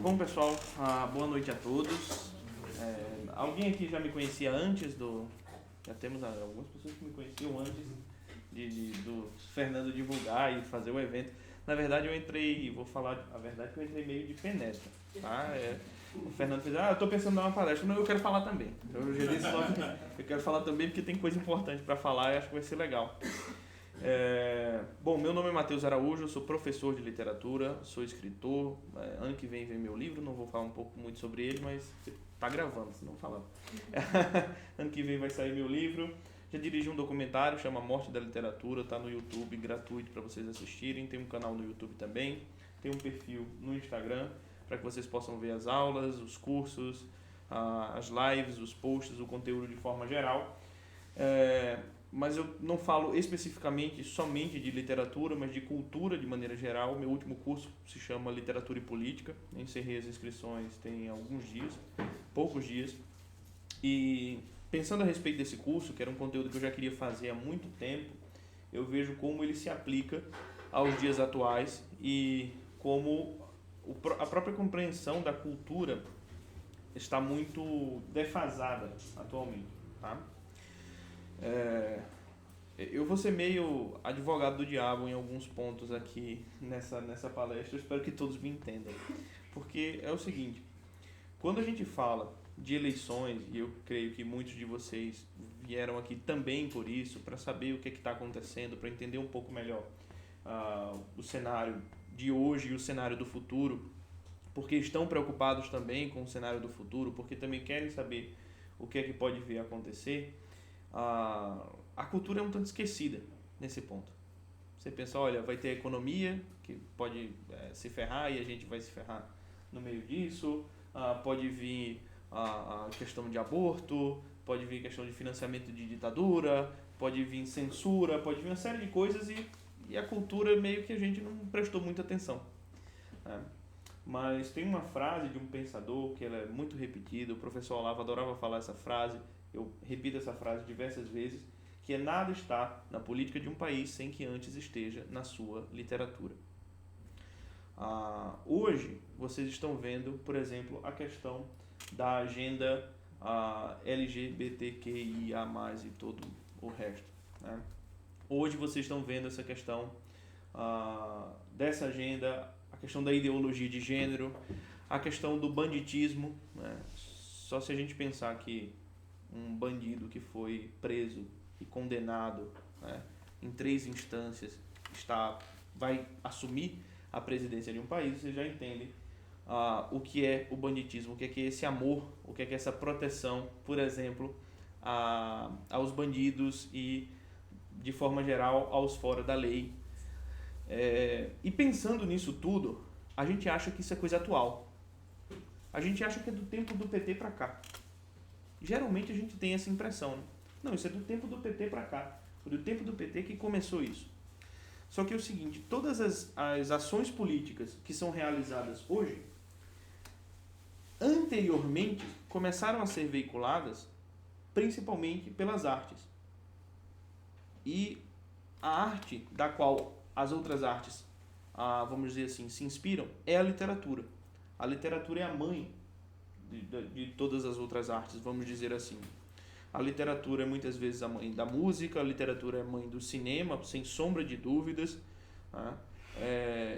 Bom, pessoal, boa noite a todos. Alguém aqui já me conhecia antes do... Já temos algumas pessoas que me conheciam antes do Fernando divulgar e fazer o evento. Na verdade, eu entrei, vou falar a verdade, que eu entrei meio de penetra, tá? O Fernando fez, eu estou pensando em dar uma palestra, não, eu quero falar também. Eu já disse logo que eu quero falar também porque tem coisa importante para falar e acho que vai ser legal. Bom, meu nome é Matheus Araújo, eu sou professor de literatura, sou escritor. Ano que vem meu livro, não vou falar um pouco muito sobre ele, mas tá gravando, senão falar. Ano que vem vai sair meu livro. Já dirigi um documentário, chama Morte da Literatura, tá no YouTube, gratuito para vocês assistirem. Tem um canal no YouTube também, tem um perfil no Instagram para que vocês possam ver as aulas, os cursos, as lives, os posts, o conteúdo de forma geral. Mas eu não falo especificamente somente de literatura, mas de cultura de maneira geral. Meu último curso se chama Literatura e Política. Eu encerrei as inscrições tem alguns dias, poucos dias. E pensando a respeito desse curso, que era um conteúdo que eu já queria fazer há muito tempo, eu vejo como ele se aplica aos dias atuais e como a própria compreensão da cultura está muito defasada atualmente, tá? Eu vou ser meio advogado do diabo em alguns pontos aqui nessa palestra. Eu espero que todos me entendam. Porque é o seguinte, quando a gente fala de eleições, e eu creio que muitos de vocês vieram aqui também por isso, para saber o que está acontecendo, para entender um pouco melhor o cenário de hoje e o cenário do futuro, porque estão preocupados também com o cenário do futuro, porque também querem saber o que é que pode vir a acontecer. A cultura é um tanto esquecida nesse ponto. Você pensa, olha, vai ter a economia que pode se ferrar e a gente vai se ferrar no meio disso, pode vir a questão de aborto, pode vir a questão de financiamento de ditadura, pode vir censura, pode vir uma série de coisas e a cultura meio que a gente não prestou muita atenção, né? Mas tem uma frase de um pensador que ela é muito repetida, o professor Olavo adorava falar essa frase, eu repito essa frase diversas vezes, que é: nada está na política de um país sem que antes esteja na sua literatura. Hoje, vocês estão vendo, por exemplo, a questão da agenda LGBTQIA+, e todo o resto, né? Hoje vocês estão vendo essa questão dessa agenda, a questão da ideologia de gênero, a questão do banditismo, né? Só se a gente pensar que um bandido que foi preso e condenado, né, em 3 instâncias vai assumir a presidência de um país, você já entende o que é o banditismo, o que é esse amor, o que é essa proteção, por exemplo, aos bandidos e, de forma geral, aos fora da lei. E pensando nisso tudo, a gente acha que isso é coisa atual. A gente acha que é do tempo do PT para cá. Geralmente a gente tem essa impressão, né? Não, isso é do tempo do PT para cá. Foi do tempo do PT que começou isso. Só que é o seguinte, todas as ações políticas que são realizadas hoje, anteriormente começaram a ser veiculadas principalmente pelas artes. E a arte da qual as outras artes, vamos dizer assim, se inspiram, é a literatura. A literatura é a mãe de todas as outras artes, vamos dizer assim. A literatura é muitas vezes a mãe da música, a literatura é a mãe do cinema, sem sombra de dúvidas, né?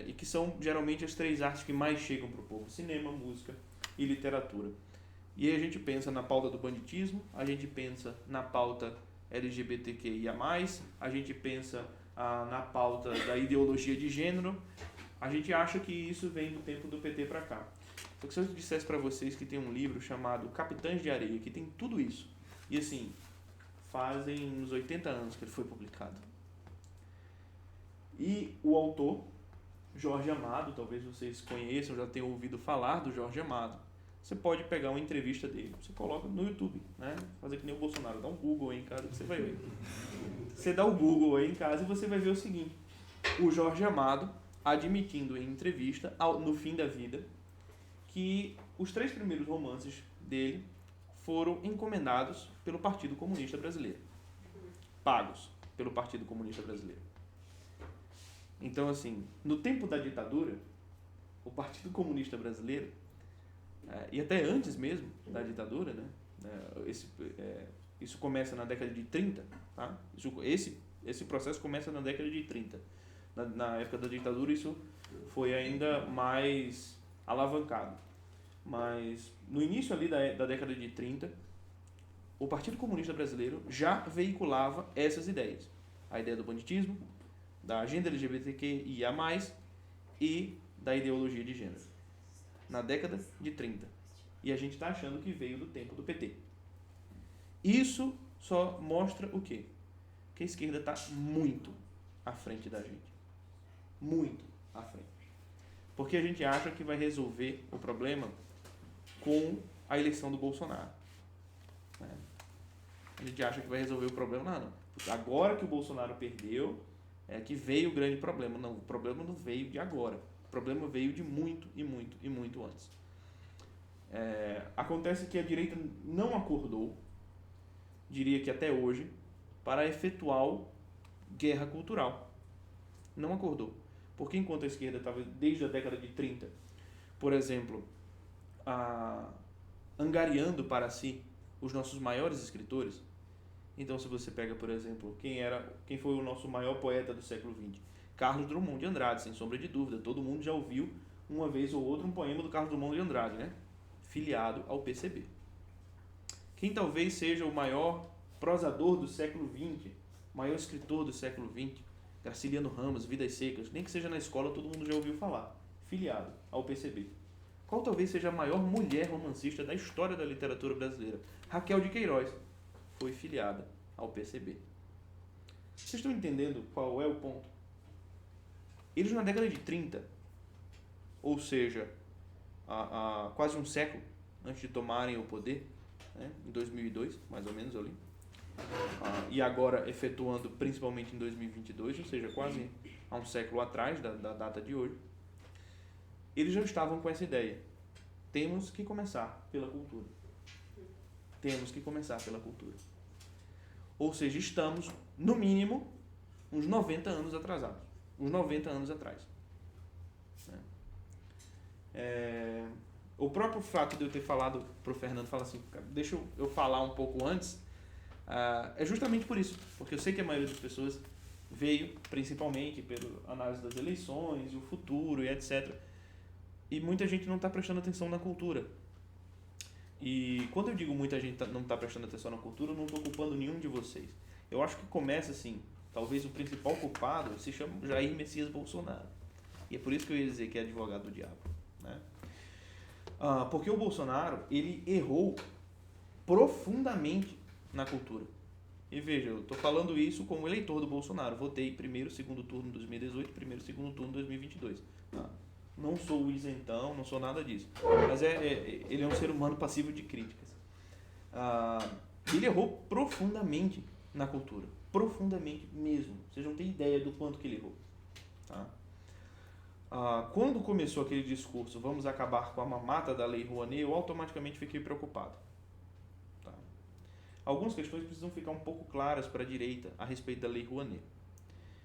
E que são geralmente as 3 artes que mais chegam para o povo: cinema, música e literatura. E aí a gente pensa na pauta do banditismo, a gente pensa na pauta LGBTQIA+, a gente pensa na pauta da ideologia de gênero. A gente acha que isso vem do tempo do PT para cá. Só que se eu dissesse para vocês que tem um livro chamado Capitães de Areia, que tem tudo isso, e assim, fazem uns 80 anos que ele foi publicado. E o autor, Jorge Amado, talvez vocês conheçam, já tenham ouvido falar do Jorge Amado. Você pode pegar uma entrevista dele, você coloca no YouTube, né? Fazer que nem o Bolsonaro, dá um Google aí em casa que você vai ver. Você dá o Google aí em casa e você vai ver o seguinte: o Jorge Amado admitindo em entrevista, no fim da vida, que os 3 primeiros romances dele foram encomendados pelo Partido Comunista Brasileiro, pagos pelo Partido Comunista Brasileiro. Então, assim, no tempo da ditadura, o Partido Comunista Brasileiro e até antes mesmo da ditadura, né? Isso começa na década de 30, tá? Esse processo começa na década de 30. Na época da ditadura isso foi ainda mais alavancado. Mas no início ali da década de 30, o Partido Comunista Brasileiro já veiculava essas ideias. A ideia do banditismo, da agenda LGBTQIA+, e da ideologia de gênero. Na década de 30. E a gente está achando que veio do tempo do PT. Isso só mostra o quê? Que a esquerda está muito à frente da gente. Muito à frente. Porque a gente acha que vai resolver o problema com a eleição do Bolsonaro. Né? A gente acha que vai resolver o problema. Não. Agora que o Bolsonaro perdeu, é que veio o grande problema. Não, o problema não veio de agora. O problema veio de muito e muito e muito antes. Acontece que a direita não acordou, diria que até hoje, para efetuar guerra cultural. Não acordou. Porque enquanto a esquerda estava desde a década de 30, por exemplo, angariando para si os nossos maiores escritores. Então, se você pega, por exemplo, quem foi o nosso maior poeta do século XX? Carlos Drummond de Andrade, sem sombra de dúvida. Todo mundo já ouviu uma vez ou outra um poema do Carlos Drummond de Andrade, né? Filiado ao PCB. Quem talvez seja o maior prosador do século XX, maior escritor do século XX? Graciliano Ramos, Vidas Secas. Nem que seja na escola, todo mundo já ouviu falar. Filiado ao PCB. Qual talvez seja a maior mulher romancista da história da literatura brasileira? Raquel de Queiroz foi filiada ao PCB. Vocês estão entendendo qual é o ponto? Eles na década de 30, ou seja, há quase um século antes de tomarem o poder, né, em 2002, mais ou menos ali, e agora efetuando principalmente em 2022, ou seja, quase há um século atrás da data de hoje, eles já estavam com essa ideia. Temos que começar pela cultura. Temos que começar pela cultura. Ou seja, estamos, no mínimo, uns 90 anos atrasados. Uns 90 anos atrás. O próprio fato de eu ter falado para o Fernando, falar assim, deixa eu falar um pouco antes, é justamente por isso. Porque eu sei que a maioria das pessoas veio principalmente pela análise das eleições, o futuro e etc. E muita gente não está prestando atenção na cultura. E quando eu digo muita gente não está prestando atenção na cultura, eu não estou culpando nenhum de vocês. Eu acho que começa assim, talvez o principal culpado se chama Jair Messias Bolsonaro. E é por isso que eu ia dizer que é advogado do diabo. Né? Porque o Bolsonaro, ele errou profundamente na cultura. E veja, eu estou falando isso como eleitor do Bolsonaro. Votei primeiro, segundo turno em 2018, primeiro, segundo turno em 2022. Não sou o isentão, não sou nada disso. Mas ele é um ser humano passivo de críticas. Ele errou profundamente na cultura. Profundamente mesmo. Vocês não têm ideia do quanto que ele errou. Tá? Quando começou aquele discurso, vamos acabar com a mamata da Lei Rouanet, eu automaticamente fiquei preocupado. Tá? Algumas questões precisam ficar um pouco claras para a direita a respeito da Lei Rouanet.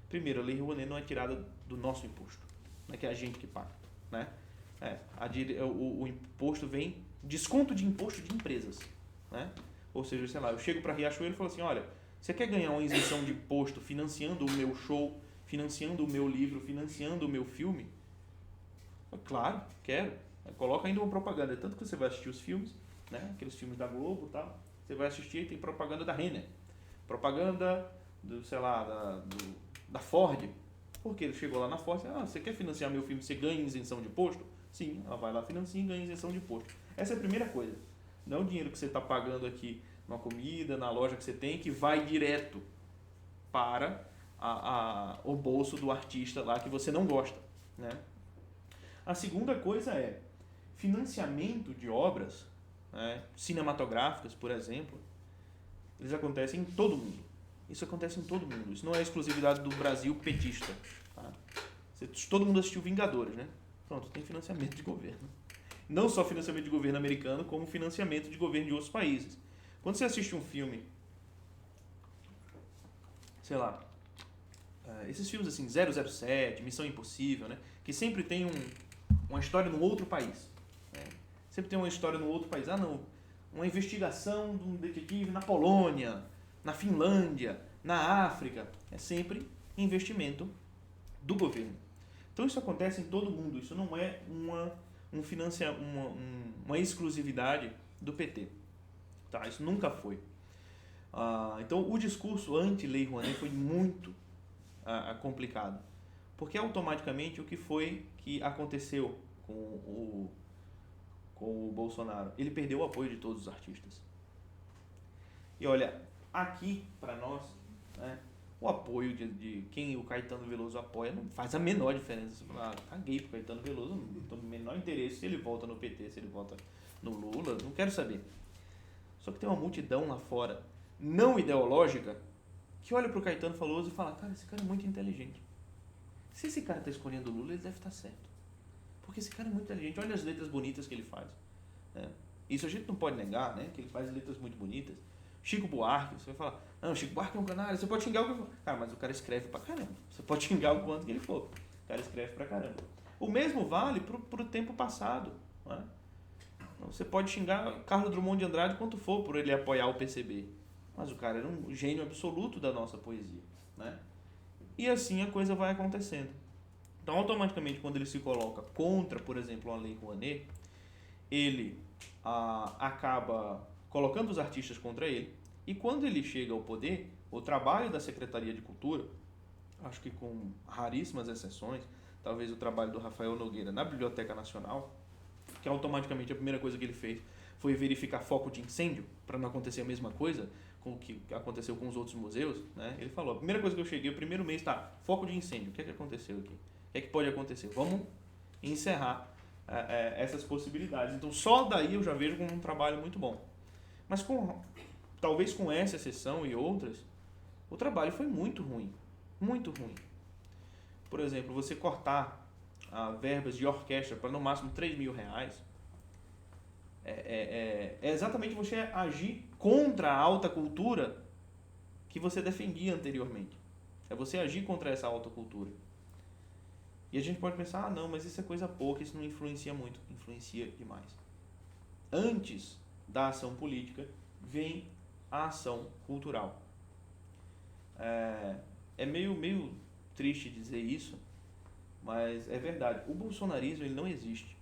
Primeiro, a Lei Rouanet não é tirada do nosso imposto. Não é que é a gente que paga. Né? O imposto vem, desconto de imposto de empresas. Né? Ou seja, sei lá, eu chego para Riachuelo e falo assim, olha, você quer ganhar uma isenção de imposto financiando o meu show, financiando o meu livro, financiando o meu filme? Claro, quero. Coloca ainda uma propaganda. Tanto que você vai assistir os filmes, né? Aqueles filmes da Globo e tal, você vai assistir e tem propaganda da Renner. Propaganda da Ford. Porque ele chegou lá na Ford, você quer financiar meu filme, você ganha isenção de imposto? Sim, ela vai lá, financia e ganha isenção de imposto. Essa é a primeira coisa. Não é o dinheiro que você está pagando aqui numa comida, na loja que você tem, que vai direto para o bolso do artista lá que você não gosta. Né? A segunda coisa é financiamento de obras, né, cinematográficas, por exemplo, eles acontecem em todo mundo. Isso acontece em todo mundo. Isso não é exclusividade do Brasil petista. Tá? Todo mundo assistiu Vingadores, né? Pronto, tem financiamento de governo. Não só financiamento de governo americano, como financiamento de governo de outros países. Quando você assiste um filme, sei lá, esses filmes assim, 007, Missão Impossível, né? Que sempre tem uma história num outro país. Né? Sempre tem uma história no outro país. Ah, não, uma investigação de um detetive na Polônia, na Finlândia, na África. É sempre investimento do governo. Então isso acontece em todo mundo. Isso não é uma exclusividade do PT. Tá? Isso nunca foi. Então o discurso anti-Lei Rouanet foi muito complicado. Porque automaticamente o que foi que aconteceu com o Bolsonaro? Ele perdeu o apoio de todos os artistas. E olha, aqui para nós, né, o apoio de quem o Caetano Veloso apoia não faz a menor diferença. Você fala, caguei pro Caetano Veloso, não tenho o menor interesse se ele volta no PT, se ele volta no Lula, não quero saber. Só que tem uma multidão lá fora, não ideológica, que olha pro Caetano Veloso e fala, cara, esse cara é muito inteligente. Se esse cara tá escolhendo o Lula, ele deve estar certo. Porque esse cara é muito inteligente, olha as letras bonitas que ele faz. Né? Isso a gente não pode negar, né? Que ele faz letras muito bonitas. Chico Buarque, você vai falar, não, Chico Buarque é um canalha, você pode xingar o que for. Cara, mas o cara escreve pra caramba. Você pode xingar o quanto que ele for. O cara escreve pra caramba. O mesmo vale pro tempo passado. Né? Você pode xingar Carlos Drummond de Andrade quanto for por ele apoiar o PCB. Mas o cara era um gênio absoluto da nossa poesia. Né? E assim a coisa vai acontecendo. Então, automaticamente, quando ele se coloca contra, por exemplo, a Lei Rouanet, ele acaba colocando os artistas contra ele. E quando ele chega ao poder, o trabalho da Secretaria de Cultura, acho que com raríssimas exceções, talvez o trabalho do Rafael Nogueira na Biblioteca Nacional, que automaticamente a primeira coisa que ele fez foi verificar foco de incêndio, para não acontecer a mesma coisa com o que aconteceu com os outros museus. Né? Ele falou, a primeira coisa que eu cheguei, o primeiro mês, foco de incêndio, o que é que aconteceu aqui? O que é que pode acontecer? Vamos encerrar essas possibilidades. Então, só daí eu já vejo como um trabalho muito bom. Mas talvez com essa exceção e outras, o trabalho foi muito ruim. Muito ruim. Por exemplo, você cortar verbas de orquestra para no máximo R$3.000 é exatamente você agir contra a alta cultura que você defendia anteriormente. É você agir contra essa alta cultura. E a gente pode pensar, não, mas isso é coisa pouca, isso não influencia muito. Influencia demais. Antes da ação política, vem a ação cultural. É meio triste dizer isso, mas é verdade. O bolsonarismo ele não existe.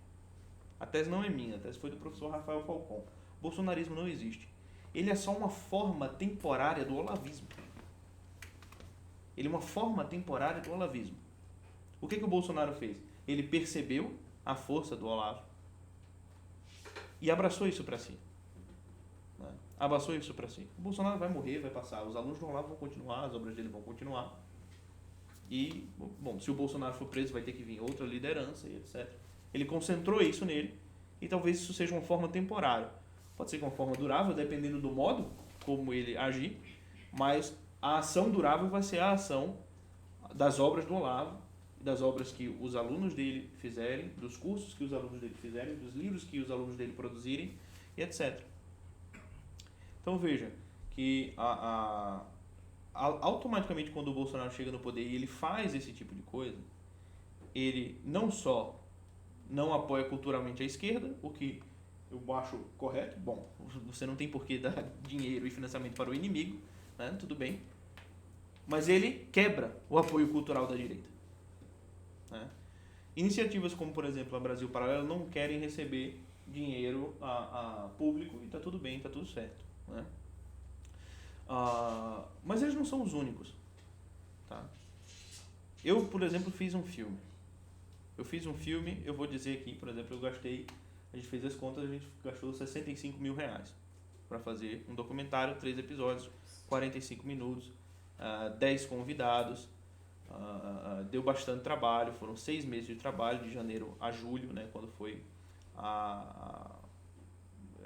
A tese não é minha, a tese foi do professor Rafael Falcon. O bolsonarismo não existe. Ele é só uma forma temporária do olavismo. Ele é uma forma temporária do olavismo. O que o Bolsonaro fez? Ele percebeu a força do Olavo e abraçou isso para si. Né? Abraçou isso para si. O Bolsonaro vai morrer, vai passar. Os alunos do Olavo vão continuar, as obras dele vão continuar. E, bom, se o Bolsonaro for preso, vai ter que vir outra liderança e etc. Ele concentrou isso nele e talvez isso seja uma forma temporária. Pode ser uma forma durável, dependendo do modo como ele agir, mas a ação durável vai ser a ação das obras do Olavo, das obras que os alunos dele fizerem, dos cursos que os alunos dele fizerem, dos livros que os alunos dele produzirem, e etc. Então veja que automaticamente quando o Bolsonaro chega no poder e ele faz esse tipo de coisa, ele não só não apoia culturalmente a esquerda, o que eu acho correto, bom, você não tem por que dar dinheiro e financiamento para o inimigo, né? Tudo bem, mas ele quebra o apoio cultural da direita. Né? Iniciativas como, por exemplo, a Brasil Paralelo não querem receber dinheiro público e está tudo bem, está tudo certo. Né? Mas eles não são os únicos. Tá? Eu, por exemplo, fiz um filme. Eu vou dizer aqui, por exemplo, a gente fez as contas, a gente gastou R$65.000 para fazer um documentário, 3 episódios, 45 minutos, 10 convidados. Deu bastante trabalho, foram 6 meses de trabalho, de janeiro a julho, né, quando foi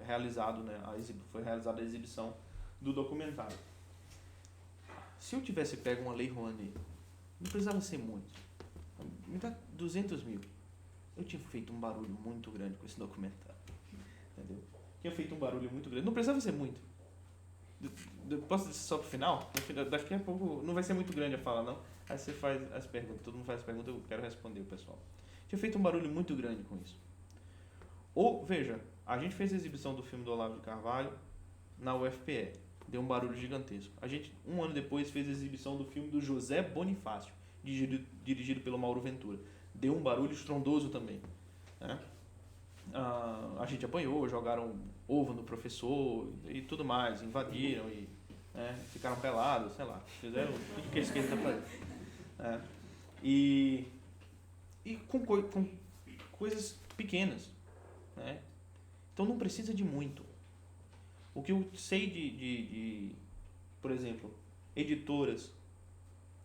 realizado, né, foi realizada a exibição do documentário. Se eu tivesse pego uma Lei Rouanet, não precisava ser muito, me dá 200 mil, eu tinha feito um barulho muito grande com esse documentário, entendeu? Tinha feito um barulho muito grande, não precisava ser muito. Posso dizer só pro final? Daqui a pouco não vai ser muito grande a fala, não. Aí você faz as perguntas, todo mundo faz as perguntas, eu quero responder o pessoal. Tinha feito um barulho muito grande com isso. Ou, veja, A gente fez a exibição do filme do Olavo de Carvalho na UFPE. Deu um barulho gigantesco. A gente, um ano depois, fez a exibição do filme do José Bonifácio, dirigido pelo Mauro Ventura. Deu um barulho estrondoso também. Né? A gente apanhou, jogaram ovo no professor e tudo mais, invadiram e ficaram pelados, sei lá, fizeram tudo que eles queriam fazer. E com coisas pequenas. Né? Então não precisa de muito. O que eu sei de, por exemplo, editoras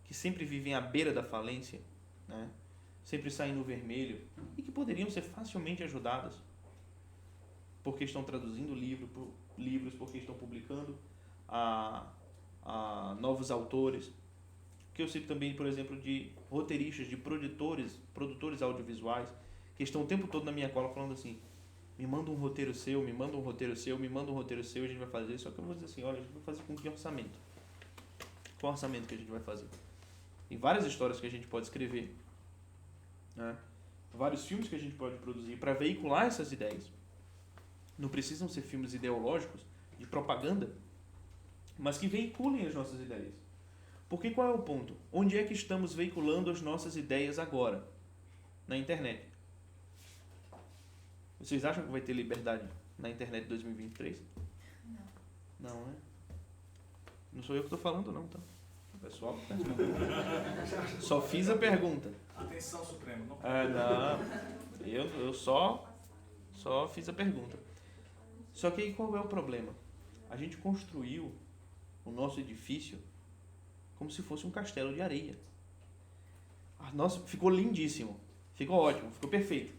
que sempre vivem à beira da falência, né? Sempre saem no vermelho e que poderiam ser facilmente ajudadas porque estão traduzindo livros, porque estão publicando a novos autores. Que eu sei também, por exemplo, de roteiristas, de produtores audiovisuais que estão o tempo todo na minha cola falando assim: me manda um roteiro seu, me manda um roteiro seu, me manda um roteiro seu, a gente vai fazer. Só que eu vou dizer assim, olha, a gente vai fazer com que orçamento? Qual orçamento que a gente vai fazer? Tem várias histórias que a gente pode escrever, né? Vários filmes que a gente pode produzir para veicular essas ideias. Não precisam ser filmes ideológicos, de propaganda, mas que veiculem as nossas ideias. Porque qual é o ponto? Onde é que estamos veiculando as nossas ideias agora? Na internet. Vocês acham que vai ter liberdade na internet em 2023? Não. Não, né? Não sou eu que estou falando, não, tá? O pessoal que tá. Só fiz a pergunta. Atenção, Supremo. Não. Não. Eu só fiz a pergunta. Só que aí qual é o problema? A gente construiu o nosso edifício como se fosse um castelo de areia. Nossa, ficou lindíssimo. Ficou ótimo, ficou perfeito.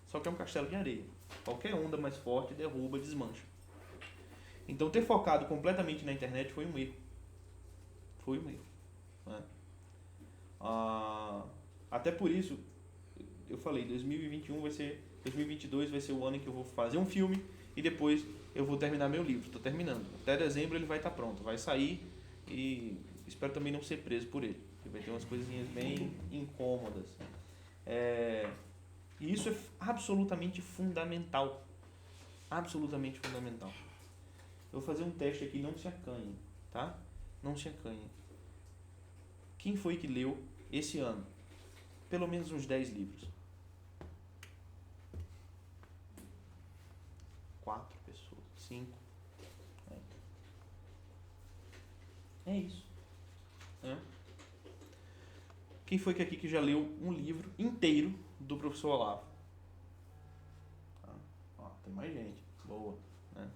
Só que é um castelo de areia. Qualquer onda mais forte derruba, desmancha. Então ter focado completamente na internet foi um erro. Foi um erro. Né? Até por isso, eu falei, 2022 vai ser o ano em que eu vou fazer um filme e depois eu vou terminar meu livro. Estou terminando. Até dezembro ele vai estar pronto. Vai sair e espero também não ser preso por ele. Porque vai ter umas coisinhas bem incômodas. E isso é absolutamente fundamental. Absolutamente fundamental. Eu vou fazer um teste aqui, não se acanhe, tá? Não se acanhe. Quem foi que leu esse ano pelo menos uns 10 livros? 4 pessoas, 5. É isso. Quem foi que aqui que já leu um livro inteiro do professor Olavo? Tem mais gente. Boa. Né?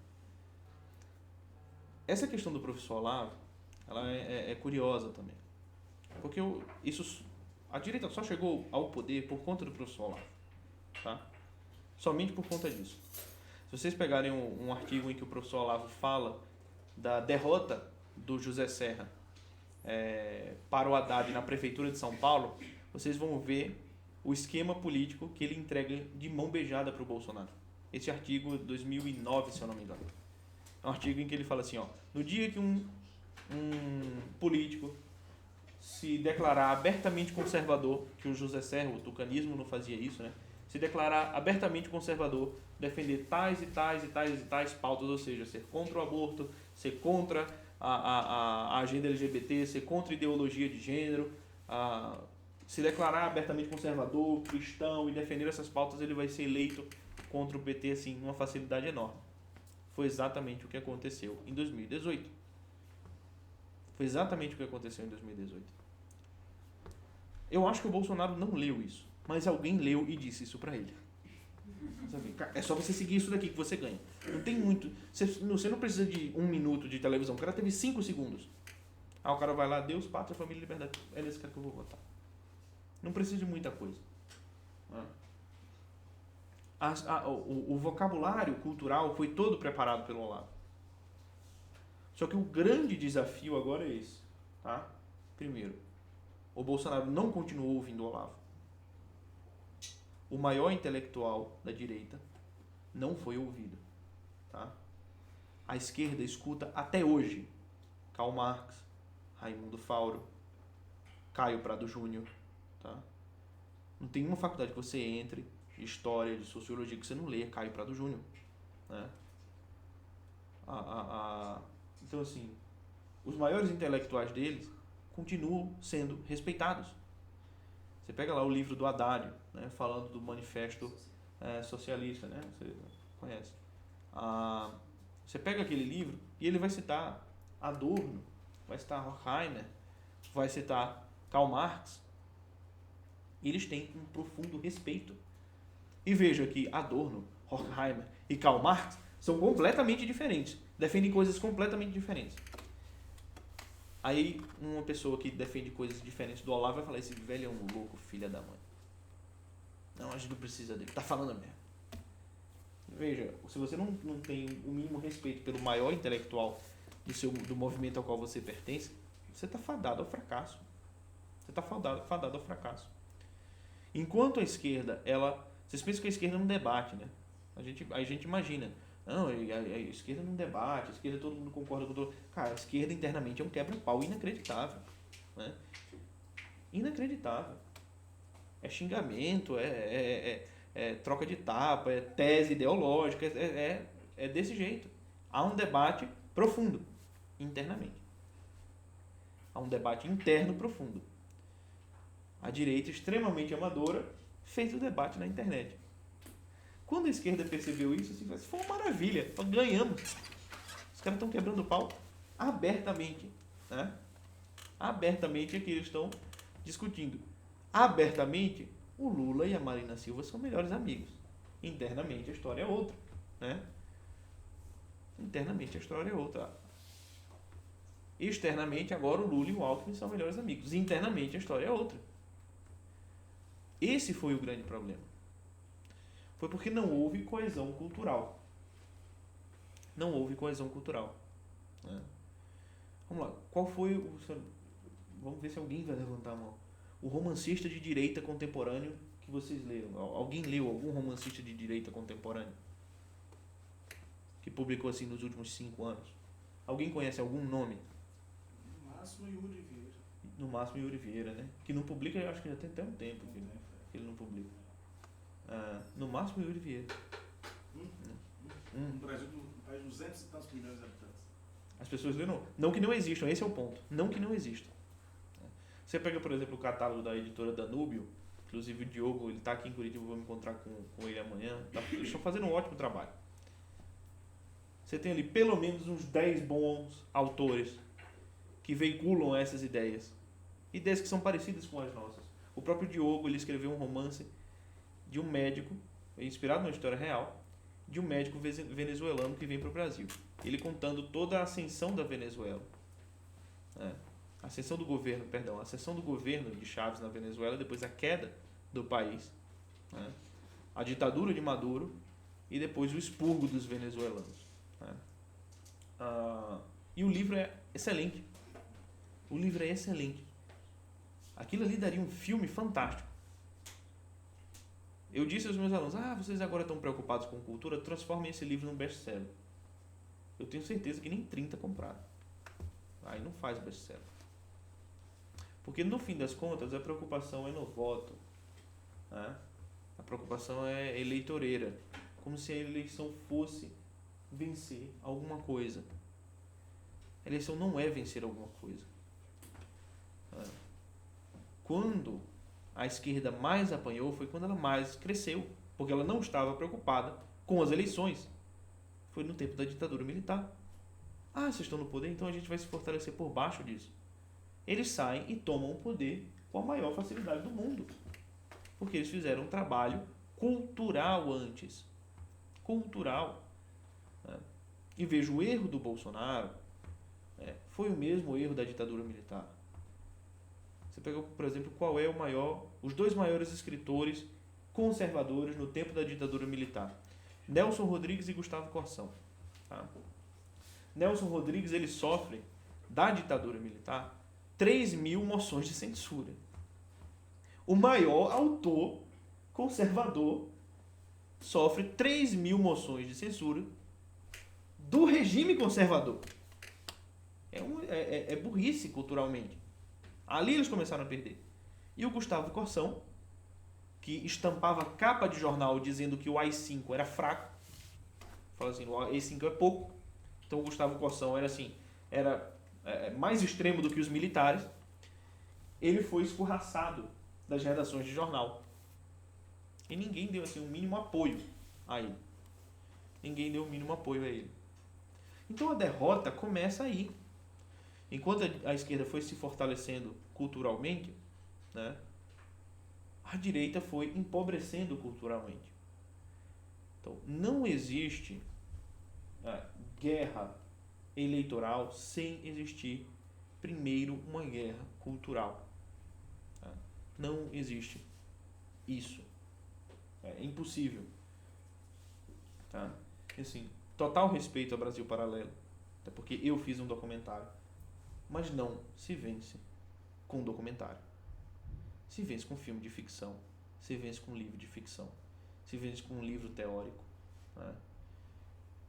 Essa questão do professor Olavo, ela é curiosa também. Porque a direita só chegou ao poder por conta do professor Olavo. Tá? Somente por conta disso. Se vocês pegarem um artigo em que o professor Olavo fala da derrota do José Serra para o Haddad na prefeitura de São Paulo, vocês vão ver o esquema político que ele entrega de mão beijada para o Bolsonaro. Esse artigo é de 2009, se eu não me engano. É um artigo em que ele fala assim, no dia que um político se declarar abertamente conservador, que o José Serra, o tucanismo, não fazia isso, né? Se declarar abertamente conservador, defender tais e tais e tais e tais pautas, ou seja, ser contra o aborto, ser contra a agenda LGBT, ser contra a ideologia de gênero, se declarar abertamente conservador, cristão e defender essas pautas, ele vai ser eleito contra o PT assim, numa facilidade enorme. Foi exatamente o que aconteceu em 2018. Foi exatamente o que aconteceu em 2018. Eu acho que o Bolsonaro não leu isso, mas alguém leu e disse isso pra ele. É só você seguir isso daqui que você ganha. Não tem muito. Você não precisa de 1 minuto de televisão. O cara teve 5 segundos. O cara vai lá, Deus, pátria, família, liberdade. É nesse cara que eu vou votar. Não precisa de muita coisa. O vocabulário cultural foi todo preparado pelo Olavo. Só que o grande desafio agora é esse. Tá? Primeiro, o Bolsonaro não continuou ouvindo o Olavo. O maior intelectual da direita não foi ouvido. Tá? A esquerda escuta até hoje Karl Marx, Raimundo Fauro, Caio Prado Júnior. Tá? Não tem uma faculdade que você entre de história, de sociologia, que você não leia Caio Prado Júnior. né? Então, assim, os maiores intelectuais deles continuam sendo respeitados. Você pega lá o livro do Haddad, né, falando do manifesto socialista, né? Você conhece. Você pega aquele livro e ele vai citar Adorno, vai citar Horkheimer, vai citar Karl Marx. E eles têm um profundo respeito. E veja que Adorno, Horkheimer e Karl Marx são completamente diferentes. Defendem coisas completamente diferentes. Aí uma pessoa que defende coisas diferentes do Olavo vai falar: esse velho é um louco, filha da mãe. Não, a gente não precisa dele. Tá falando mesmo. Veja, se você não tem o mínimo respeito pelo maior intelectual do movimento ao qual você pertence, você está fadado ao fracasso. Você está fadado ao fracasso. Enquanto a esquerda, vocês pensam que a esquerda não debate, né? A gente imagina, não, a esquerda não debate, a esquerda todo mundo concorda com todo. Cara, a esquerda internamente é um quebra-pau inacreditável, né? Inacreditável. É xingamento, é troca de tapa, é tese ideológica, é desse jeito. Há um debate profundo, internamente. Há um debate interno profundo. A direita, extremamente amadora, fez o debate na internet. Quando a esquerda percebeu isso, assim, foi uma maravilha, ganhamos. Os caras estão quebrando o pau abertamente, né? Abertamente é que eles estão discutindo. Abertamente, o Lula e a Marina Silva são melhores amigos. Internamente a história é outra, né? Internamente a história é outra. Externamente, agora o Lula e o Alckmin são melhores amigos. Internamente a história é outra. Esse foi o grande problema. Foi porque não houve coesão cultural. Não houve coesão cultural, né? Vamos lá. Qual foi o... Vamos ver se alguém vai levantar a mão. O romancista de direita contemporâneo que vocês leram. Alguém leu algum romancista de direita contemporâneo? Que publicou assim nos últimos 5 anos? Alguém conhece algum nome? No máximo Yuri Vieira. No máximo Yuri Vieira, né? Que não publica, eu acho que já tem até um tempo que ele não publica. No máximo Yuri Vieira. No Brasil, um país de 200 e tantos milhões de habitantes. As pessoas leram. Não que não existam, esse é o ponto. Não que não existam. Você pega, por exemplo, o catálogo da editora Danúbio, inclusive o Diogo, ele está aqui em Curitiba, eu vou me encontrar com ele amanhã. Eles estão fazendo um ótimo trabalho. Você tem ali pelo menos uns 10 bons autores que veiculam essas ideias. Ideias que são parecidas com as nossas. O próprio Diogo, ele escreveu um romance de um médico, inspirado numa história real, de um médico venezuelano que vem para o Brasil. Ele contando toda a ascensão da Venezuela. A ascensão do governo de Chávez na Venezuela, depois a queda do país, né? A ditadura de Maduro e depois o expurgo dos venezuelanos, né? E o livro é excelente. O livro é excelente. Aquilo ali daria um filme fantástico. Eu disse aos meus alunos: vocês agora estão preocupados com cultura, transformem esse livro num best-seller. Eu tenho certeza que nem 30 compraram. Aí não faz best-seller. Porque no fim das contas a preocupação é no voto, né? A preocupação é eleitoreira, como se a eleição fosse vencer alguma coisa. A eleição não é vencer alguma coisa. Quando a esquerda mais apanhou foi quando ela mais cresceu, porque ela não estava preocupada com as eleições. Foi no tempo da ditadura militar. Vocês estão no poder, então a gente vai se fortalecer por baixo disso. Eles saem e tomam o poder com a maior facilidade do mundo. Porque eles fizeram um trabalho cultural antes. Cultural. Né? E vejo o erro do Bolsonaro, foi o mesmo erro da ditadura militar. Você pegou, por exemplo, qual é os 2 maiores escritores conservadores no tempo da ditadura militar? Nelson Rodrigues e Gustavo Corsão. Tá? Nelson Rodrigues, ele sofre da ditadura militar 3.000 moções de censura. O maior autor conservador sofre 3.000 moções de censura do regime conservador. É burrice culturalmente. Ali eles começaram a perder. E o Gustavo Corsão, que estampava capa de jornal dizendo que o AI-5 era fraco, fala assim, o E5 é pouco. Então o Gustavo Corsão era assim, mais extremo do que os militares. Ele foi escorraçado das redações de jornal. E ninguém deu assim, um mínimo apoio a ele. Ninguém deu o mínimo apoio a ele. Então a derrota começa aí. Enquanto a esquerda foi se fortalecendo culturalmente, né, a direita foi empobrecendo culturalmente. Então não existe guerra eleitoral sem existir primeiro uma guerra cultural. Tá? Não existe isso. É impossível. Tá? Assim, total respeito ao Brasil Paralelo, até porque eu fiz um documentário, mas não se vence com um documentário. Se vence com filme de ficção, se vence com livro de ficção, se vence com um livro teórico. Né?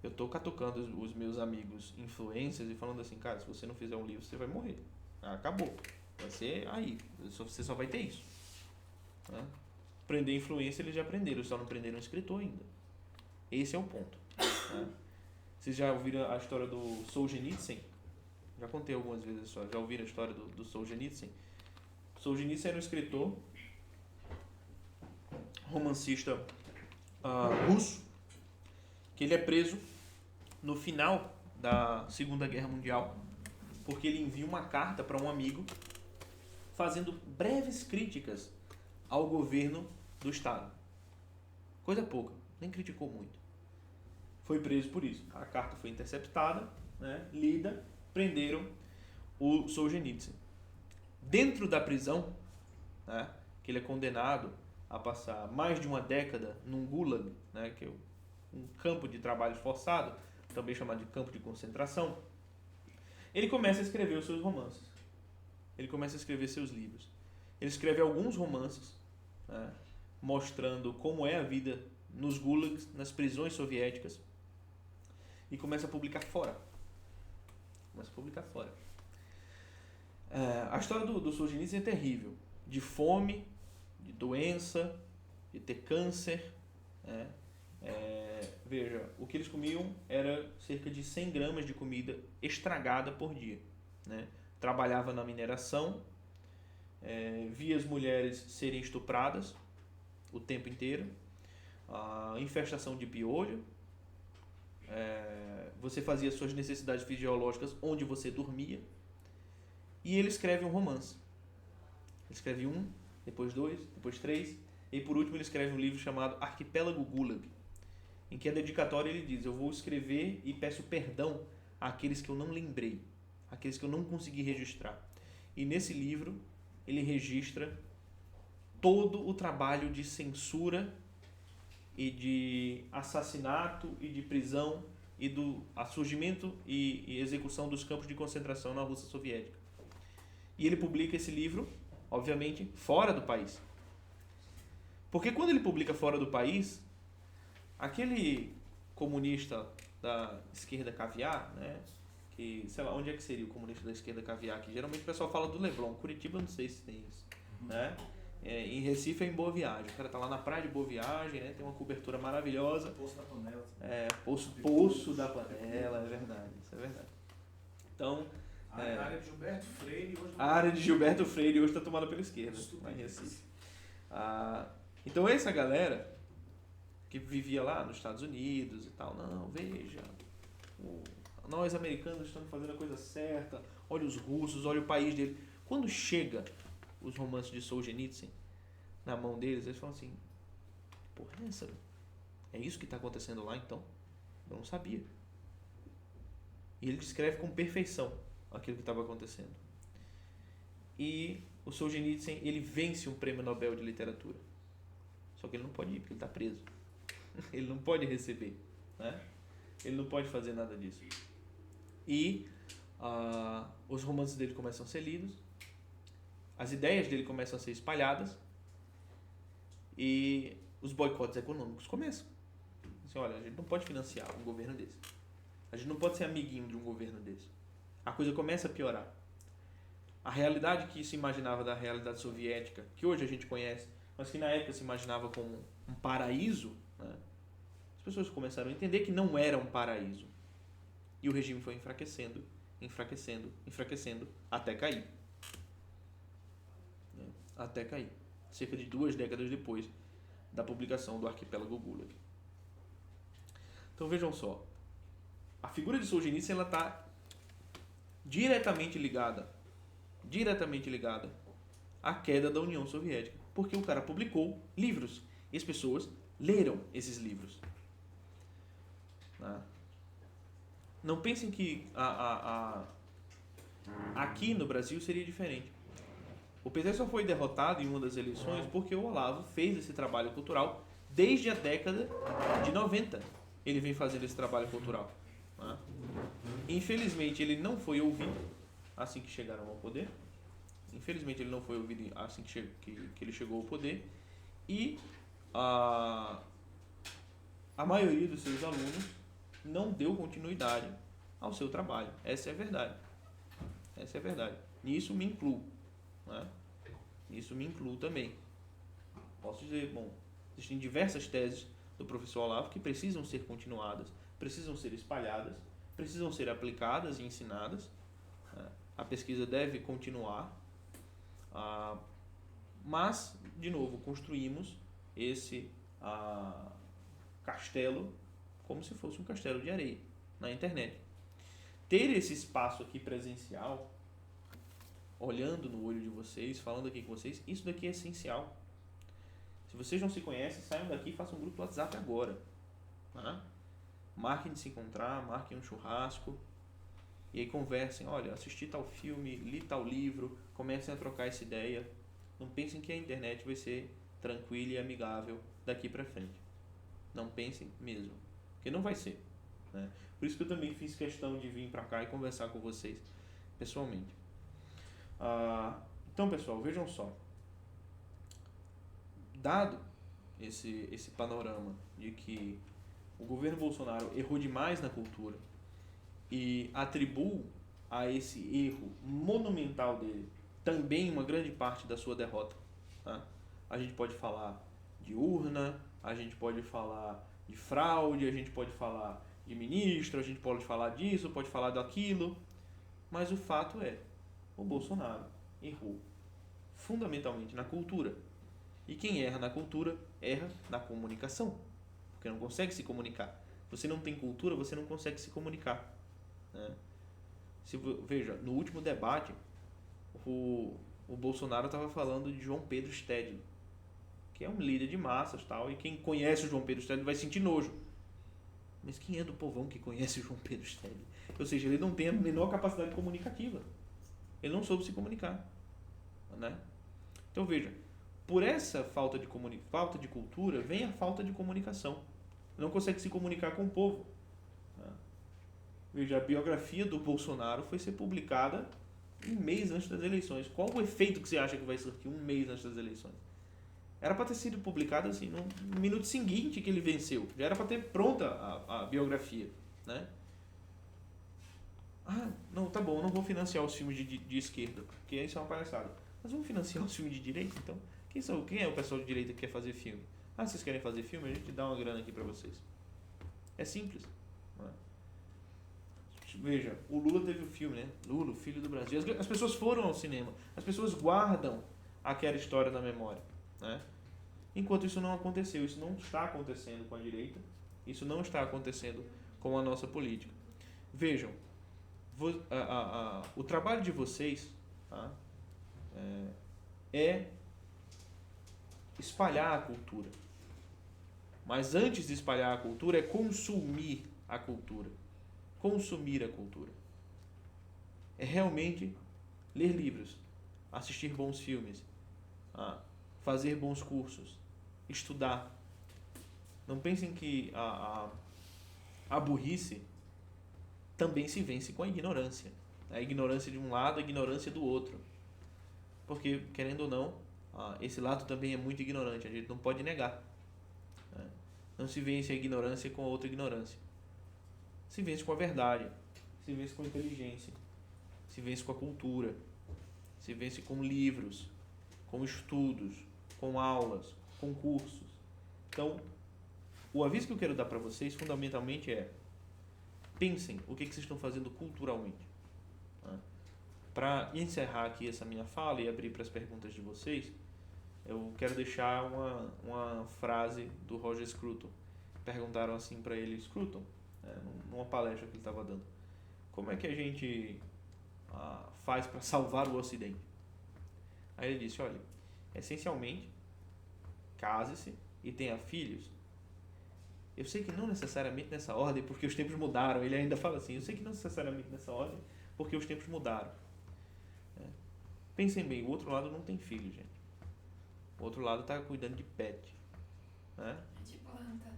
Eu estou catucando os meus amigos influencers e falando assim, cara, se você não fizer um livro, você vai morrer. Acabou. Vai ser aí. Você só vai ter isso. Né? Prender influência eles já aprenderam, só não prenderam um escritor ainda. Esse é o ponto. Né? Vocês já ouviram a história do Solzhenitsyn? Já contei algumas vezes a história. Já ouviram a história do Solzhenitsyn? Solzhenitsyn era um escritor, romancista russo, que ele é preso no final da Segunda Guerra Mundial, porque ele envia uma carta para um amigo fazendo breves críticas ao governo do Estado. Coisa pouca, nem criticou muito. Foi preso por isso. A carta foi interceptada, né, lida, prenderam o Solzhenitsyn. Dentro da prisão, né, que ele é condenado a passar mais de uma década num gulag, né, que é um campo de trabalho forçado, também chamado de campo de concentração, ele começa a escrever os seus romances. Ele começa a escrever seus livros. Ele escreve alguns romances, né, mostrando como é a vida nos gulags, nas prisões soviéticas, e começa a publicar fora. A história do Solzhenitsyn é terrível. De fome, de doença, de ter câncer. Né? Veja, o que eles comiam era cerca de 100 gramas de comida estragada por dia. Né? Trabalhava na mineração, via as mulheres serem estupradas o tempo inteiro, a infestação de piolho, você fazia suas necessidades fisiológicas onde você dormia, e ele escreve um romance. Ele escreve um, depois dois, depois três, e por último ele escreve um livro chamado Arquipélago Gulag, em que a dedicatória ele diz: eu vou escrever e peço perdão àqueles que eu não lembrei, àqueles que eu não consegui registrar. E nesse livro ele registra todo o trabalho de censura e de assassinato e de prisão e do surgimento e execução dos campos de concentração na Rússia soviética. E ele publica esse livro, obviamente, fora do país. Porque quando ele publica fora do país, aquele comunista da esquerda caviar, né, que, sei lá, onde é que seria o comunista da esquerda caviar? Que geralmente o pessoal fala do Leblon. Curitiba, não sei se tem isso. Né? Em Recife é em Boa Viagem. O cara tá lá na praia de Boa Viagem, né? Tem uma cobertura maravilhosa. Poço da Panela. Poço da Panela, é verdade. Isso é verdade. Então, a área de Gilberto Freire hoje. A área de Gilberto Freire hoje está tomada pela esquerda, lá em Recife. Então essa galera que vivia lá nos Estados Unidos e tal, não, veja, nós americanos estamos fazendo a coisa certa, olha os russos, olha o país dele. Quando chega os romances de Solzhenitsyn na mão deles, eles falam assim: porra, é isso que está acontecendo lá então? Eu não sabia. E ele descreve com perfeição aquilo que estava acontecendo. E o Solzhenitsyn, ele vence um prêmio Nobel de literatura. Só que ele não pode ir, porque ele está preso. Ele não pode receber, né? Ele não pode fazer nada disso. E os romances dele começam a ser lidos, as ideias dele começam a ser espalhadas e os boicotes econômicos começam. Assim, olha, a gente não pode financiar um governo desse. A gente não pode ser amiguinho de um governo desse. A coisa começa a piorar. A realidade que se imaginava da realidade soviética, que hoje a gente conhece, mas que na época se imaginava como um paraíso, né? Se pessoas começaram a entender que não era um paraíso. E o regime foi enfraquecendo, enfraquecendo, enfraquecendo, até cair. Até cair. Cerca de 2 décadas depois da publicação do Arquipélago Gulag. Então vejam só, a figura de Solzhenitsyn ela está diretamente ligada à queda da União Soviética, porque o cara publicou livros e as pessoas leram esses livros. Não pensem que aqui no Brasil seria diferente. O PT só foi derrotado em uma das eleições porque o Olavo fez esse trabalho cultural desde a década de 90. Ele vem fazendo esse trabalho cultural. Infelizmente, ele não foi ouvido assim que chegaram ao poder. Infelizmente, ele não foi ouvido assim que ele chegou ao poder. E a maioria dos seus alunos não deu continuidade ao seu trabalho. Essa é a verdade. Essa é a verdade. Nisso me incluo. Isso me incluo também. Posso dizer, existem diversas teses do professor Olavo que precisam ser continuadas, precisam ser espalhadas, precisam ser aplicadas e ensinadas. A pesquisa deve continuar, mas, de novo, construímos esse castelo como se fosse um castelo de areia na internet. Ter esse espaço aqui presencial, olhando no olho de vocês, falando aqui com vocês, isso daqui é essencial. Se vocês não se conhecem, saiam daqui e façam um grupo do WhatsApp agora. Marquem de se encontrar, marquem um churrasco e aí conversem. Olha, assisti tal filme, li tal livro, comecem a trocar essa ideia. Não pensem que a internet vai ser tranquila e amigável daqui para frente. Não pensem mesmo, porque não vai ser. Por isso que eu também fiz questão de vir para cá e conversar com vocês pessoalmente. Então, pessoal, vejam só. Dado esse panorama de que o governo Bolsonaro errou demais na cultura e atribuo a esse erro monumental dele também uma grande parte da sua derrota. A gente pode falar de urna, a gente pode falar de fraude, a gente pode falar de ministro, a gente pode falar disso, pode falar daquilo, mas o fato é, o Bolsonaro errou fundamentalmente na cultura. E quem erra na cultura, erra na comunicação, porque não consegue se comunicar. Você não tem cultura, você não consegue se comunicar. Veja, no último debate, o Bolsonaro estava falando de João Pedro Stedley, que é um líder de massas, tal, e quem conhece o João Pedro Stedley vai sentir nojo. Mas quem é do povão que conhece o João Pedro Stedley? Ou seja, ele não tem a menor capacidade comunicativa. Ele não soube se comunicar. Então veja, por essa falta de cultura vem a falta de comunicação. Não consegue se comunicar com o povo. Veja, a biografia do Bolsonaro foi ser publicada um mês antes das eleições. Qual o efeito que você acha que vai surtir um mês antes das eleições? Era para ter sido publicada assim, no minuto seguinte que ele venceu. Já era para ter pronta a biografia. Não, tá bom, eu não vou financiar os filmes de esquerda, porque isso é uma palhaçada. Mas vamos financiar os filmes de direita, então? Quem é o pessoal de direita que quer fazer filme? Vocês querem fazer filme? A gente dá uma grana aqui para vocês. É simples. Veja, o Lula teve o filme, Lula, o Filho do Brasil. As pessoas foram ao cinema. As pessoas guardam aquela história na memória. Enquanto isso não aconteceu, isso não está acontecendo com a direita, isso não está acontecendo com a nossa política. Vejam, o trabalho de vocês é espalhar a cultura. Mas antes de espalhar a cultura, é consumir a cultura. Consumir a cultura. É realmente ler livros, assistir bons filmes, fazer bons cursos, estudar. Não pensem que a burrice também se vence com a ignorância. A ignorância de um lado, a ignorância do outro. Porque, querendo ou não, esse lado também é muito ignorante, a gente não pode negar. Não se vence a ignorância com a outra ignorância. Se vence com a verdade, se vence com a inteligência, se vence com a cultura, se vence com livros, com estudos, com aulas, com cursos. Então, O aviso que eu quero dar para vocês, fundamentalmente, é pensem o que vocês estão fazendo culturalmente. Né? Para encerrar aqui essa minha fala e abrir para as perguntas de vocês, eu quero deixar uma frase do Roger Scruton. Perguntaram assim para ele, Scruton, numa palestra que ele estava dando, como é que a gente faz para salvar o Ocidente? Aí ele disse, olha, essencialmente, case-se e tenha filhos. Eu sei que não necessariamente nessa ordem, porque os tempos mudaram. Ele ainda fala assim, eu sei que não necessariamente nessa ordem, porque os tempos mudaram. Pensem bem, o outro lado não tem filho, gente. O outro lado está cuidando de pet. Né? De planta.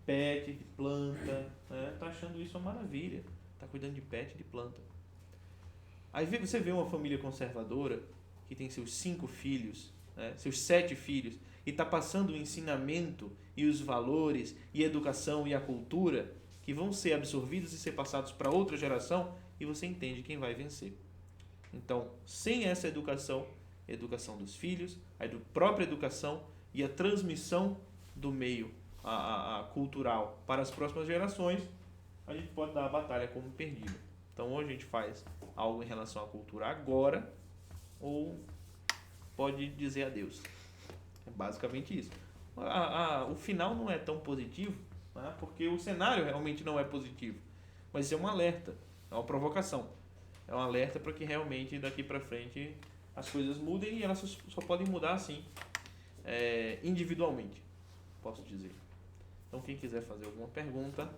Pet, de planta. Está achando isso uma maravilha. Está cuidando de pet, de planta. Aí você vê uma família conservadora que tem seus 5 filhos, né, seus 7 filhos, e está passando o ensinamento e os valores e a educação e a cultura que vão ser absorvidos e ser passados para outra geração, e você entende quem vai vencer. Então, sem essa educação dos filhos, a própria educação e a transmissão do meio cultural para as próximas gerações, a gente pode dar a batalha como perdida. Então, ou a gente faz algo em relação à cultura agora, ou pode dizer adeus. É basicamente isso. O final não é tão positivo, né, porque o cenário realmente não é positivo, mas é um alerta, é uma provocação. É um alerta para que realmente daqui para frente as coisas mudem, e elas só podem mudar assim, individualmente, posso dizer. Então, quem quiser fazer alguma pergunta,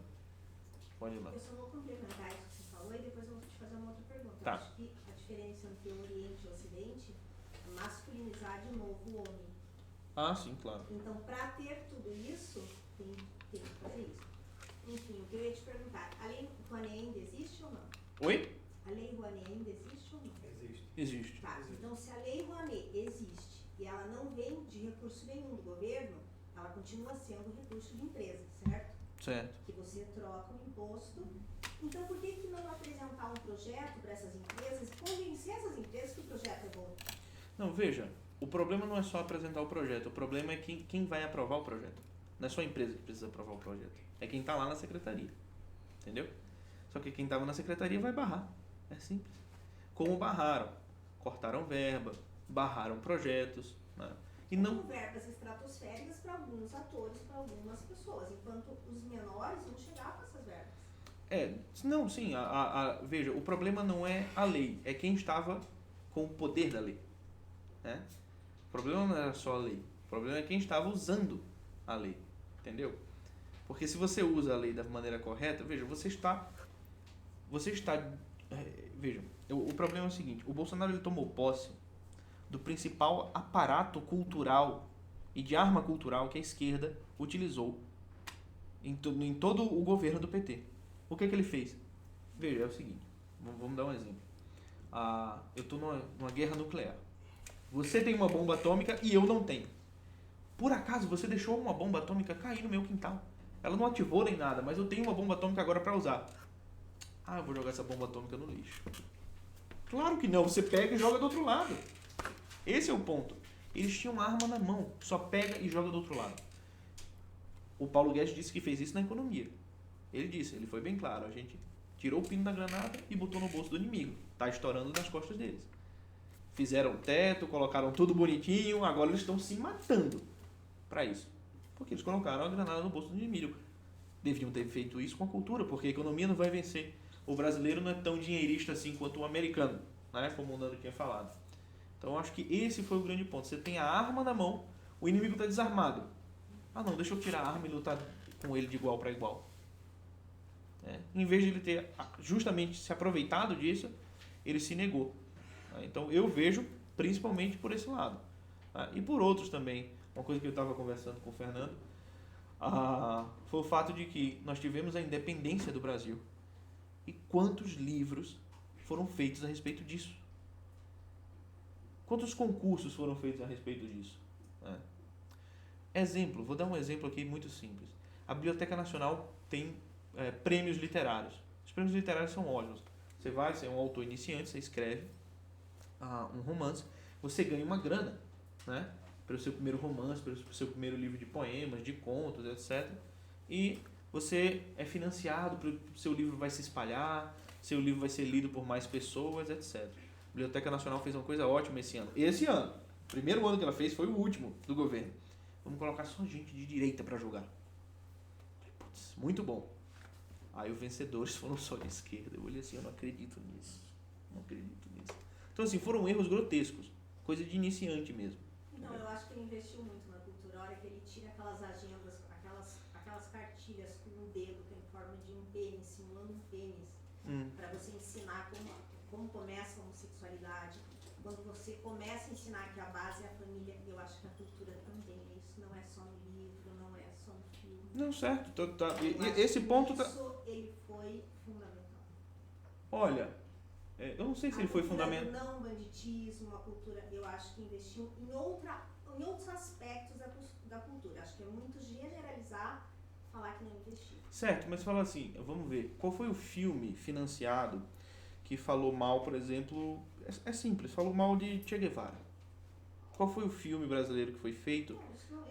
pode ir lá. Eu só vou complementar isso que você falou e depois eu vou te fazer uma outra pergunta. Tá. Eu acho que a diferença entre o Oriente e o Ocidente é masculinizar de novo o homem. Ah, sim, claro. Então, para ter tudo isso, tem que fazer isso. Enfim, o que eu ia te perguntar, a Lei Rouanet ainda existe ou não? Oi? A Lei Rouanet ainda existe ou não? Existe. Existe. Tá, então se a Lei Rouanet existe e ela não vem de recurso nenhum do governo, ela continua sendo recurso de empresa, certo? Certo. Que você troca o imposto. Então, por que não apresentar um projeto para essas empresas e convencer essas empresas que o projeto é bom? Não, veja, o problema não é só apresentar o projeto, o problema é quem vai aprovar o projeto. Não é só a empresa que precisa aprovar o projeto, é quem está lá na secretaria. Entendeu? Só que quem estava na secretaria vai barrar. É simples. Como barraram? Cortaram verba, barraram projetos. Né? E não... Com verbas estratosféricas para alguns atores, para algumas pessoas, enquanto os menores não chegavam a essas verbas. Não, sim, veja, o problema não é a lei, é quem estava com o poder da lei. Né? O problema não era só a lei, o problema é quem estava usando a lei, entendeu? Porque se você usa a lei da maneira correta, veja, veja, o problema é o seguinte, o Bolsonaro ele tomou posse do principal aparato cultural e de arma cultural que a esquerda utilizou em todo o governo do PT. O que ele fez? Veja, é o seguinte, vamos dar um exemplo. Eu estou numa guerra nuclear. Você tem uma bomba atômica e eu não tenho. Por acaso você deixou uma bomba atômica cair no meu quintal. Ela não ativou nem nada, mas eu tenho uma bomba atômica agora para usar. Eu vou jogar essa bomba atômica no lixo. Claro que não, você pega e joga do outro lado. Esse é o ponto. Eles tinham uma arma na mão, só pega e joga do outro lado. O Paulo Guedes disse que fez isso na economia. Ele foi bem claro, a gente tirou o pino da granada e botou no bolso do inimigo. Tá estourando nas costas deles. Fizeram teto, colocaram tudo bonitinho, agora eles estão se matando para isso. Porque eles colocaram a granada no bolso do inimigo. Deviam ter feito isso com a cultura, porque a economia não vai vencer. O brasileiro não é tão dinheirista assim quanto o americano, né? Como o Nando tinha falado. Então, eu acho que esse foi o grande ponto. Você tem a arma na mão, o inimigo está desarmado. Não, deixa eu tirar a arma e lutar com ele de igual para igual. Em vez de ele ter justamente se aproveitado disso, ele se negou. Então, eu vejo principalmente por esse lado. E por outros também. Uma coisa que eu estava conversando com o Fernando foi o fato de que nós tivemos a independência do Brasil. E quantos livros foram feitos a respeito disso? Quantos concursos foram feitos a respeito disso? Exemplo, vou dar um exemplo aqui muito simples. A Biblioteca Nacional tem prêmios literários. Os prêmios literários são ótimos. Você é um autor iniciante, você escreve um romance, você ganha uma grana, né? Pelo seu primeiro romance, pelo seu primeiro livro de poemas, de contos, etc. e você é financiado, seu livro vai se espalhar, seu livro vai ser lido por mais pessoas, etc. A Biblioteca Nacional fez uma coisa ótima esse ano. Esse ano, o primeiro ano que ela fez foi o último do governo. Vamos colocar só gente de direita para julgar. Putz, muito bom. Aí os vencedores foram só de esquerda. Eu olhei assim, eu não acredito nisso. Não acredito nisso. Então assim, foram erros grotescos. Coisa de iniciante mesmo. Então, eu acho que ele investiu muito na cultura. A hora que ele tira aquelas agendas, aquelas cartilhas com um dedo, que é em forma de um pênis, simulando um pênis, para você ensinar como começa a homossexualidade. Quando você começa a ensinar que a base é a família, eu acho que a cultura também é isso. Não é só no livro, não é só no filme. Não, certo. E esse ponto... Isso ele foi fundamental. Olha, eu não sei se ele foi fundamental. Não banditismo, a cultura, eu acho que investiu em outros aspectos da cultura. Acho que é muito generalizar falar que não investiu. Certo, mas fala assim, vamos ver, qual foi o filme financiado que falou mal, por exemplo, é simples, falou mal de Che Guevara? Qual foi o filme brasileiro que foi feito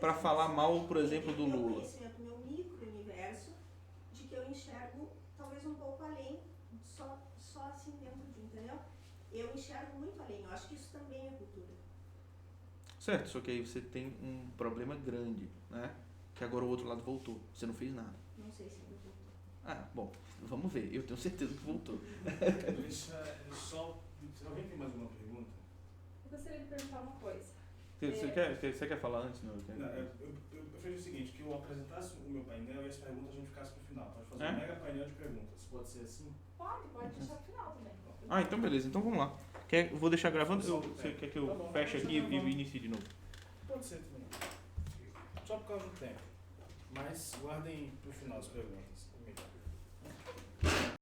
para falar mal, por exemplo, do Lula? Conhecimento, meu micro-universo, de que eu enxergo talvez um pouco além, só assim dentro de, entendeu? Eu enxergo muito além, eu acho que isso também é cultura. Certo, só que aí você tem um problema grande, né? Que agora o outro lado voltou, você não fez nada. Não sei se ele voltou. Ah, bom, vamos ver, eu tenho certeza que voltou. Alguém tem mais alguma pergunta? Eu gostaria de perguntar uma coisa. Você quer falar antes? Não, Eu fiz o seguinte, que eu apresentasse o meu painel e as perguntas a gente ficasse pro final. Pode fazer um mega painel de perguntas. Pode ser assim? Pode deixar pro final também. Ah, então beleza, então vamos lá. Eu vou deixar gravando, você quer que eu feche aqui e inicie de novo? Pode ser também. Só por causa do tempo. Mas guardem pro final as perguntas.